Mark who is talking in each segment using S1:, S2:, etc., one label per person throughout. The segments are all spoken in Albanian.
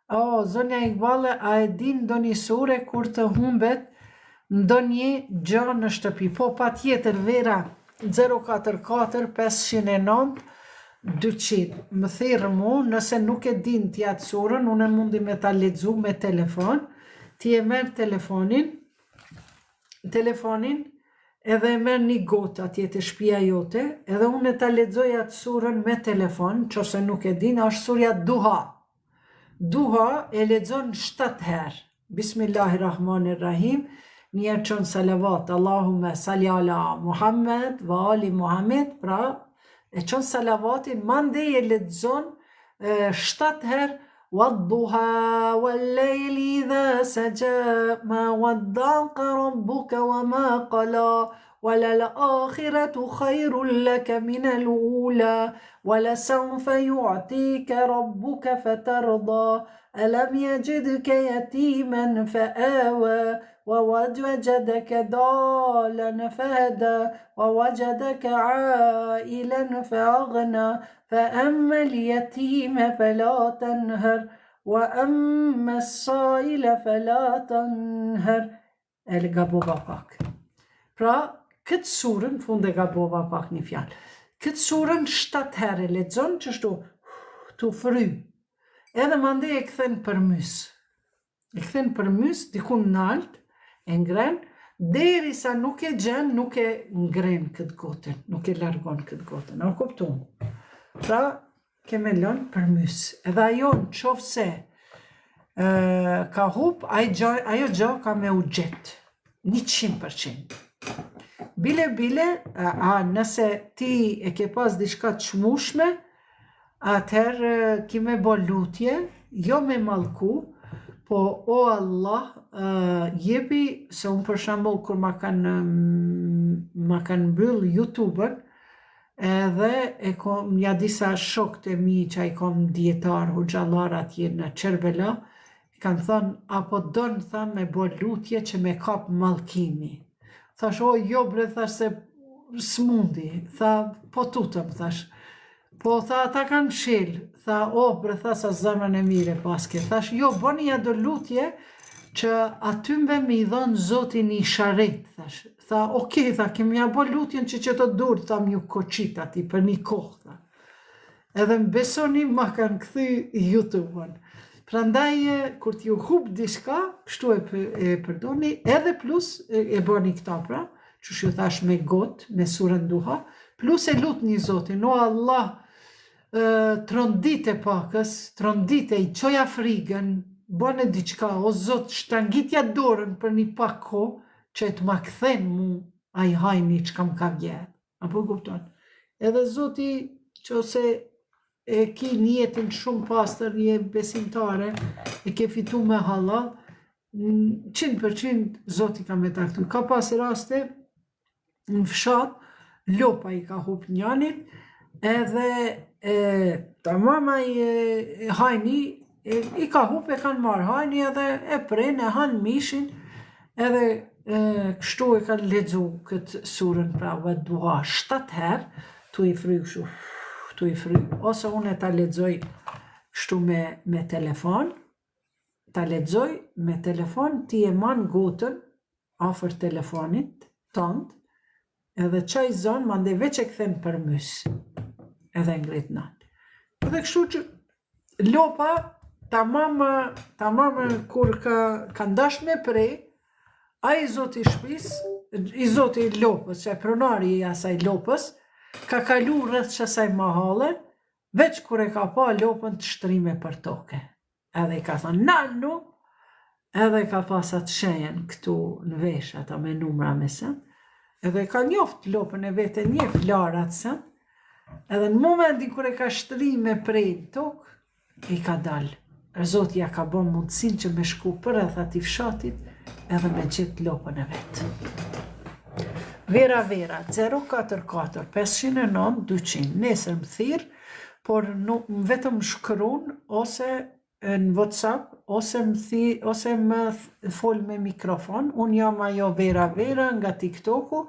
S1: O, zonja Iqbale, a e din ndonjë sure kur të humbet ndonjë gjë në shtëpi? Po, patjetër Vera 044 509 200. Më thirrë mu, nëse nuk e din ti atë surën, unë mundi me ta lexu me telefon. Ti e merr telefonin edhe e merr një gotë atje te shtëpia jote, edhe unë ta lexoj atë surën me telefon, nëse nuk e din, është surja Duha. Duha e lexon 7 herë. Bismillahirrahmanirrahim. Njerë qënë salavat, Allahumme salli ala Muhammed, va ali Muhammed, pra e qënë salavatin, mande e lexon 7 herë, Wadduha, wallejli dha saja, ma waddaka rabbuka wa ma qala, وللآخرة خير لك من الأولى ولسوف يعطيك ربك فترضى ألم يجدك يتيما فآوى ووجدك ضالا فهدى ووجدك عائلا فأغنى فأما اليتيم فلا تنهر وأما السائل فلا تنهر الجابوبا باك. Pra, këtë surën, fund e gabova pak një fjalë, këtë surën 7 herë lexon qështu, tu fry, edhe mande e kthen për mys, dikun nalt, e ngren, derisa nuk e gjen, nuk e ngren këtë gotën, nuk e largon këtë gotën, a kupton? Pra, keme lënë për mys, edhe ajo në qofë se ka hup, ajo gjë ka me u gjetë, 100%. Bile, nëse ti e ke pas diçka të çmueshme, atëherë ki me bo lutje, jo me mallku, po o Allah, jepi, se unë për shembull kur ma kanë mbyll YouTube-ën, edhe e kom ja disa shokët e mi që ai kom dietar hoxhallar atje në Çerbela, kanë thënë, apo donë thamë me bo lutje që me kap mallkimi. Thash, o, jo bre, thash se s'mundi, tha, po tutëm, thash, po tha, ata kanë shil, tha, o, bre, tha, sa zemrën e mire paske, thash, jo, boni ja do lutje që atymbe me i dhonë zotin i sharet, thash, tha, okej, tha, kemi ja bo lutjen që të dur, tha, mju koqit ati, për një kohë, tha, edhe më besoni, ma kanë këthy YouTube-ën. Prandaj, kur t'ju hub diçka, kështu e përdoni, edhe plus e boni këta pra, që ju thash me got, me surën Duha, plus e lut një zotin, o Allah, trondite pakës, trondite i qoja frigën, bone diçka, o zot, shtrangitja dorën për një pak ko, që e të ma kthen mu a i hajni që kam ka vjerë. Apo kupton? Edhe zoti, që ose e ki njetin shumë pastër, një besimtare, e ke fitu me halal, 100% Zoti ka me taktu. Ka pas raste, në fshat, lopa i ka hup njanit, edhe tamam ai hajni, i ka hup e kanë marrë hajni, edhe e pren, e hanë mishin, edhe kështu e kanë lexu këtë surën pra Duha 7 herë, tu i fry kështu, ose unë ta lexoj kështu me telefon, ti e man gotën afër telefonit tënd, edhe çaj zon mande veç e kthen për mys, edhe ngrit natë. Edhe kështu që lopa tamam kur ka ndash me prej, ai zoti i shtëpis, i zoti i lopës, që e pronari i asaj lopës, ka kalu rreth qësaj mahale, veç kur e ka pa lopën të shtrime për toke. Edhe i ka thënë, nanu, edhe ka pas atë shenjen këtu në vesh, ata me numra me sën, edhe ka njoft lopën e vete një flarat sën, edhe në momentin kur e ka shtrime prej tokë, i ka dalë. Zotja ka bon mundësin që me shku për rreth ati fshatit, edhe me gjithë lopën e vetë. Vera 044 509 200. Nesër më thirr, por vetëm shkruan ose në WhatsApp ose më fol me mikrofon. Unë jam ajo Vera nga TikToku,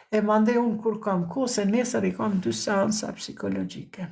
S1: e mandej unë kur kam kohë, se nesër i kam 2 seansa psikologjike.